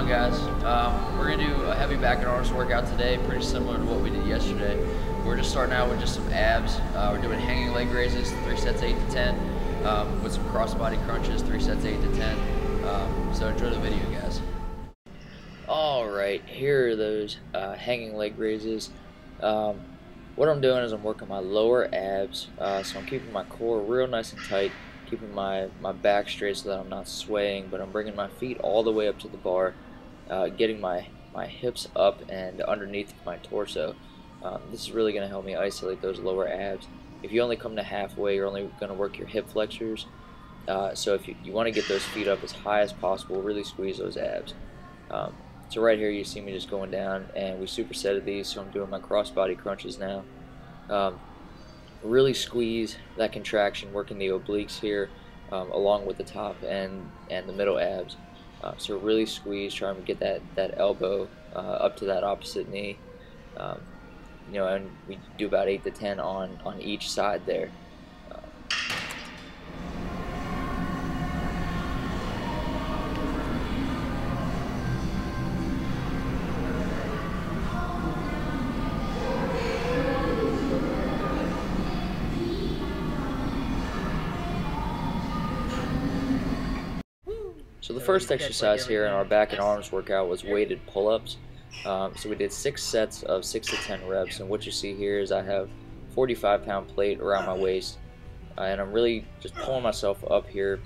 guys? We're going to do a heavy back and arms workout today, pretty similar to what we did yesterday. We're just starting out with just some abs. We're doing hanging leg raises, 3 sets 8 to 10, with some crossbody crunches, 3 sets 8 to 10. So enjoy the video, guys. Alright, here are those hanging leg raises. What I'm doing is I'm working my lower abs, so I'm keeping my core real nice and tight, keeping my back straight so that I'm not swaying, but I'm bringing my feet all the way up to the bar, getting my hips up and underneath my torso. This is really going to help me isolate those lower abs. If you only come to halfway, you're only going to work your hip flexors. So if you want to get those feet up as high as possible, really squeeze those abs. So right here you see me just going down, and we supersetted these, so I'm doing my crossbody crunches now. Really squeeze that contraction, working the obliques here, along with the top and the middle abs. So really squeeze, trying to get that elbow up to that opposite knee. And we do about 8 to 10 on each side there. So the first exercise here in our back and arms workout was weighted pull-ups. So we did 6 sets of 6 to 10 reps, and what you see here is I have 45-pound plate around my waist, and I'm really just pulling myself up here,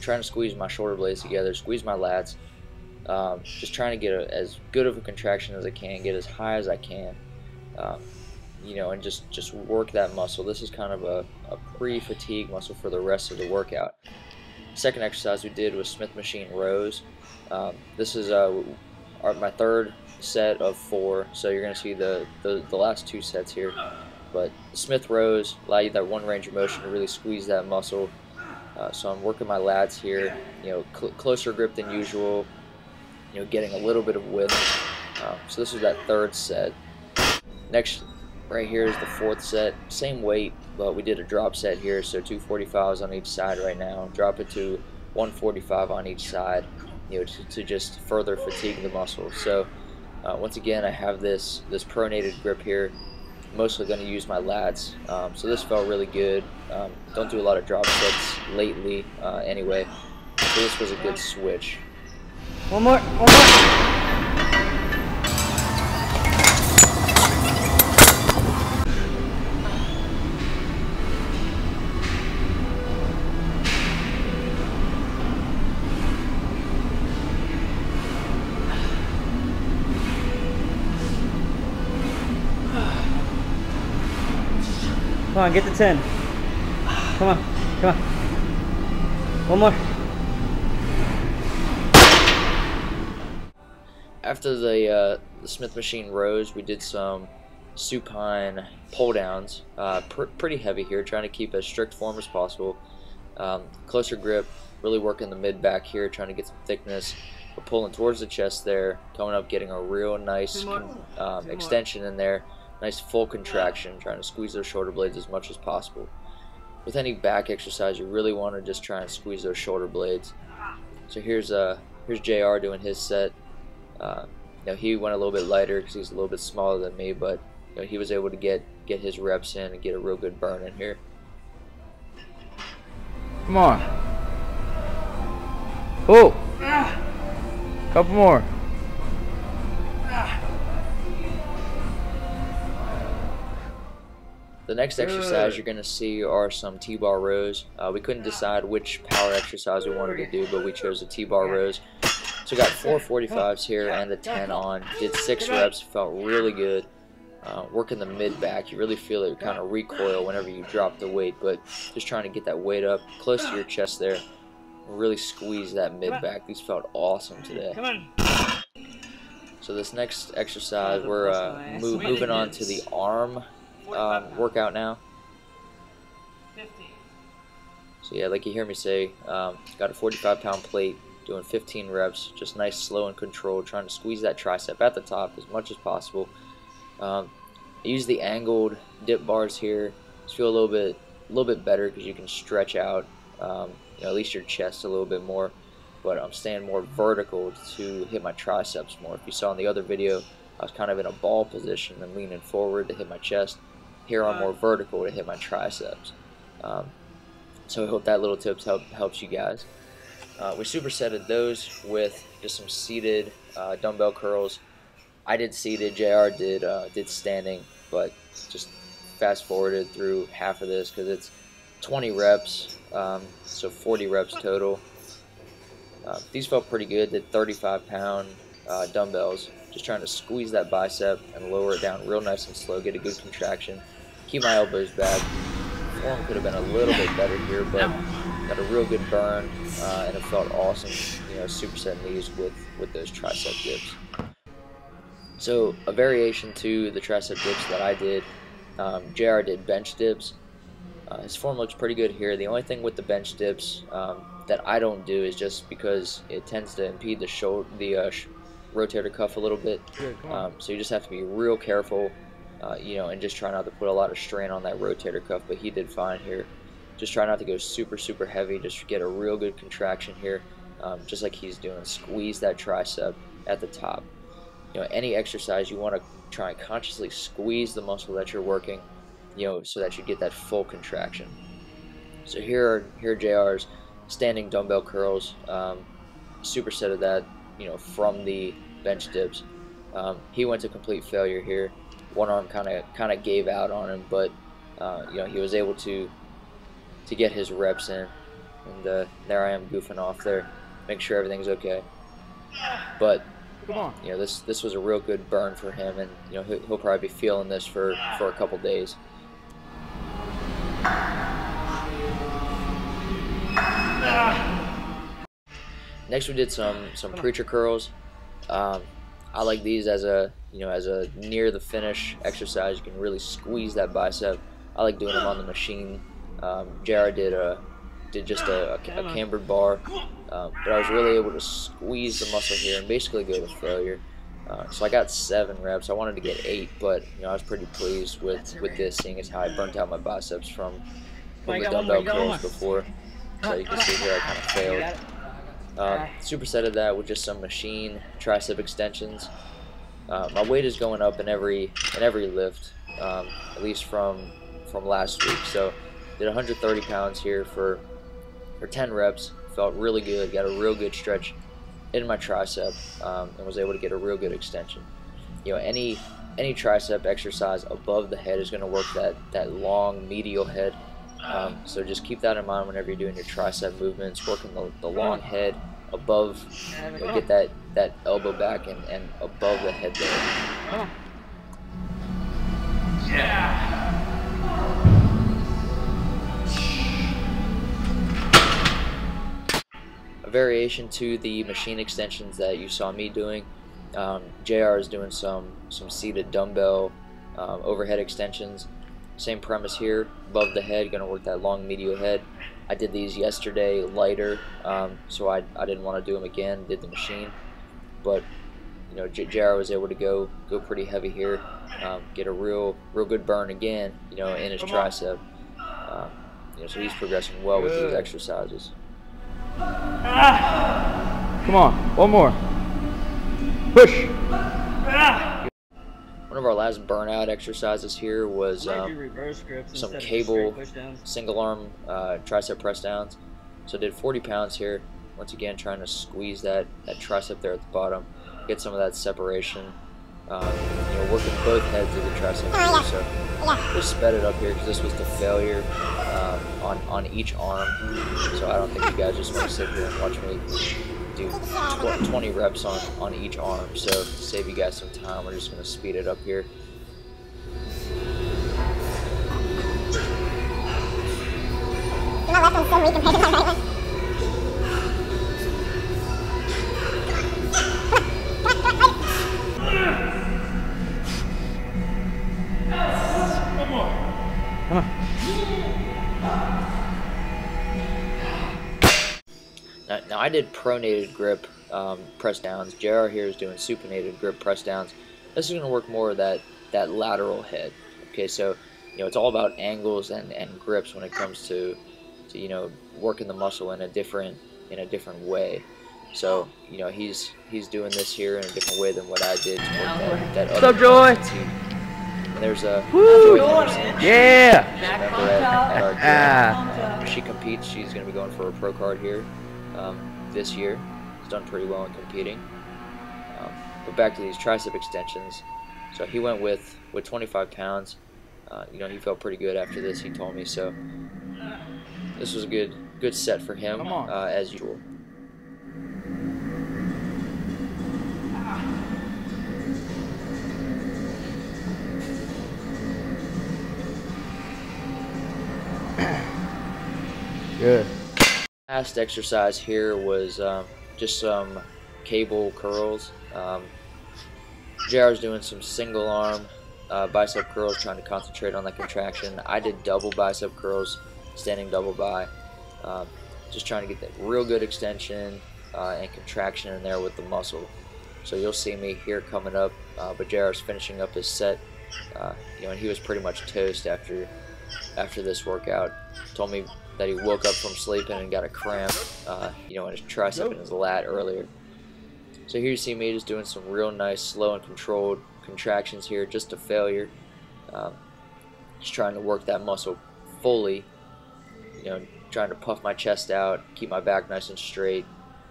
trying to squeeze my shoulder blades together, squeeze my lats, just trying to get as good of a contraction as I can, get as high as I can, and just work that muscle. This is kind of a pre-fatigue muscle for the rest of the workout. Second exercise we did was Smith machine rows. This is my third set of 4, so you're going to see the last 2 sets here. But the Smith rows allow you that one range of motion to really squeeze that muscle. So I'm working my lats here, closer grip than usual, getting a little bit of width. So this is that 3rd set. Next, right here is the 4th set, same weight, but we did a drop set here, so 245s on each side right now. Drop it to 145 on each side, to just further fatigue the muscle. So once again, I have this pronated grip here, mostly going to use my lats. So this felt really good. Don't do a lot of drop sets lately anyway, so this was a good switch. One more. Come on, get to 10. Come on. One more. After the Smith machine rows, we did some supine pull downs. Pretty heavy here, trying to keep as strict form as possible. Closer grip, really working the mid back here, trying to get some thickness. We're pulling towards the chest there, coming up, getting a real nice extension in there. Nice full contraction, trying to squeeze those shoulder blades as much as possible. With any back exercise, you really want to just try and squeeze those shoulder blades. So here's JR doing his set. He went a little bit lighter because he's a little bit smaller than me, but he was able to get his reps in and get a real good burn in here. Come on. Oh! Couple more. The next exercise you're going to see are some T-bar rows. We couldn't decide which power exercise we wanted to do, but we chose the T-bar rows. So we got 4 45s here and a 10 on. Did 6 reps, felt really good. Working the mid back, you really feel it kind of recoil whenever you drop the weight, but just trying to get that weight up close to your chest there. Really squeeze that mid back. These felt awesome today. So this next exercise, we're moving on to the arm workout now. So yeah, like you hear me say, got a 45-pound plate, doing 15 reps, just nice, slow and controlled, trying to squeeze that tricep at the top as much as possible. I use the angled dip bars here. Just feel a little bit better because you can stretch out, at least your chest a little bit more. but I'm staying more vertical to hit my triceps more. If you saw in the other video, I was kind of in a ball position and leaning forward to hit my chest. Here I'm more vertical to hit my triceps. So I hope that little tip helps you guys. We supersetted those with just some seated dumbbell curls. I did seated, JR did standing, but just fast forwarded through half of this because it's 20 reps, so 40 reps total. These felt pretty good. Did 35-pound dumbbells, just trying to squeeze that bicep and lower it down real nice and slow, get a good contraction, keep my elbows back. Form could have been a little bit better here, but got a real good burn, and it felt awesome, supersetting these with those tricep dips. So a variation to the tricep dips that I did, JR did bench dips. His form looks pretty good here. The only thing with the bench dips that I don't do is just because it tends to impede the rotator cuff a little bit. So you just have to be real careful, and just try not to put a lot of strain on that rotator cuff. But he did fine here. Just try not to go super heavy. Just get a real good contraction here, just like he's doing. Squeeze that tricep at the top. Any exercise you want to try and consciously squeeze the muscle that you're working, so that you get that full contraction. So here are JR's standing dumbbell curls. Supersetted that, from the bench dips. He went to complete failure here. One arm kind of gave out on him, but he was able to get his reps in. And there I am goofing off there, make sure everything's okay. But this was a real good burn for him, and he'll probably be feeling this for a couple days. Next we did some preacher curls. I like these as a near the finish exercise. You can really squeeze that bicep. I like doing them on the machine. JR did just a cambered bar, but I was really able to squeeze the muscle here and basically go to failure. So I got 7 reps. I wanted to get 8, but I was pretty pleased with this, seeing as how I burnt out my biceps from the dumbbell curls before. So you can see here I kind of failed. Supersetted that with just some machine tricep extensions. My weight is going up in every lift, at least from last week. So did 130 pounds here for 10 reps. Felt really good. Got a real good stretch in my tricep, and was able to get a real good extension. Any tricep exercise above the head is going to work that long medial head. So just keep that in mind whenever you're doing your tricep movements, working the long head above, get that elbow back and above the head there. A variation to the machine extensions that you saw me doing, JR is doing some seated dumbbell overhead extensions. Same premise here, above the head, going to work that long medial head. I did these yesterday lighter, so I didn't want to do them again, did the machine. But JR was able to go pretty heavy here, get a real good burn again, in his tricep. So he's progressing well with these exercises. Come on, one more. Push. One of our last burnout exercises here was some cable single arm tricep press downs. So did 40 pounds here. Once again, trying to squeeze that tricep there at the bottom, get some of that separation. Working both heads of the tricep here. So just sped it up here because this was the failure on each arm. So I don't think you guys just want to sit here and watch me do 20 reps on each arm. So to save you guys some time, we're just going to speed it up here. My left one's so weak compared to my right one. One more. Come on. Now I did pronated grip press downs. JR here is doing supinated grip press downs. This is going to work more of that lateral head. Okay, so it's all about angles and grips when it comes to working the muscle in a different way. So you know he's doing this here in a different way than what I did to work that What's other up, Joy? consistency. And there's a Woo! Joy Henderson. Yeah! She's a member at our Ah. gym. She competes. She's going to be going for a pro card here this year. She's done pretty well in competing. But back to these tricep extensions. So he went with 25 pounds. You know, he felt pretty good after this, he told me. So this was a good set for him, as usual. Good. Last exercise here was just some cable curls. JR's doing some single arm bicep curls, trying to concentrate on that contraction. I did double bicep curls, standing double by, just trying to get that real good extension and contraction in there with the muscle. So you'll see me here coming up, but JR's finishing up his set. You know, and he was pretty much toast after this workout. Told me that he woke up from sleeping and got a cramp, you know, in his tricep and his lat earlier. So here you see me just doing some real nice, slow and controlled contractions here, just to failure. Just trying to work that muscle fully, you know, trying to puff my chest out, keep my back nice and straight,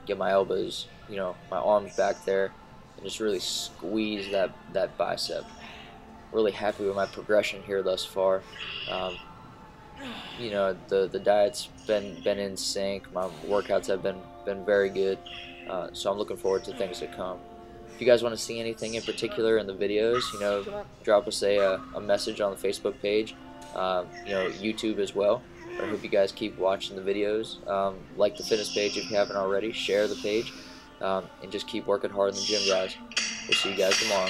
get my elbows, you know, my arms back there, and just really squeeze that bicep. Really happy with my progression here thus far. You know, the diet's been in sync. My workouts have been very good. So I'm looking forward to things to come. If you guys want to see anything in particular in the videos, you know, drop us a message on the Facebook page, you know, YouTube as well. I hope you guys keep watching the videos. Like the fitness page if you haven't already. Share the page, and just keep working hard in the gym, guys. We'll see you guys tomorrow.